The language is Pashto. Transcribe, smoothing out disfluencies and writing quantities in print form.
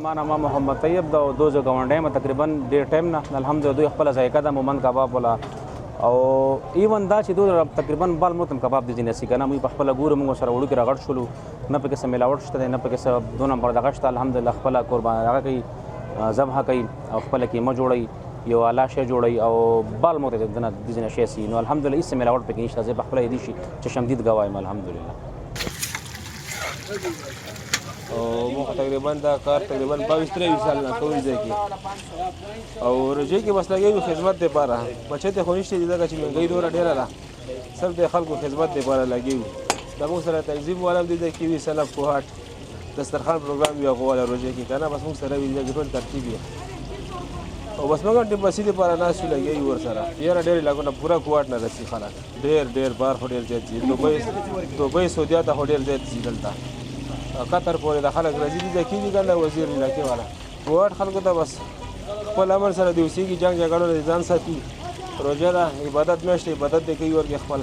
ما نام محمد طیب دا دوزه ګاونډی ما تقریبا ډیر ټایم نه الحمدلله دوی خپل ذایقه د مومند کباب ولا او ایون دا چې دوی تقریبا بال موتم کباب د جنسي کنه مې په خپل ګور موږ سره وړو کې راغړ شولو نه پکې سم ملاوت شته نه پکې سم دو نمبر دغه شته الحمدلله خپل قربان هغه کوي ذبح کوي او خپل کې ما جوړي یو اعلی شی جوړي او بال موت د جنسي شي نو الحمدلله هیڅ ملاوت پکې نشته زه په خپل دي شي چې شمدید گوایم الحمدلله او موږ تقریبا دا کار تقریبا 22-23 سال نه کوي ځکه او روزي کې بس لګي خدمت لپاره بچي ته خونیشته دي دا چې منګي دور ډیره ده سب د خلکو خدمت لپاره لګي دا موږ سره تنظیم والا دي چې وی سلف کوهات دسترخوان پروګرام یو غواړي روزي کې کنه بس موږ سره وی د ټول ترتیب او بس موږ د بسې لپاره ناس لګي ور سره یاره ډېر لګونه پورا کوهات نه رسي خلک ډېر بار هډیر ځي دوبه سعودیا ته هډیر ځي دلته قطر پورې د خلک راځي دي چې کنه وزیر علاقې والا کوهات خلکو ته بس خپل امر سره د اوسېږي جنگ جګړو ځان ساتي روزه ده عبادت میاشت عبادت دی کوي ورګه خپل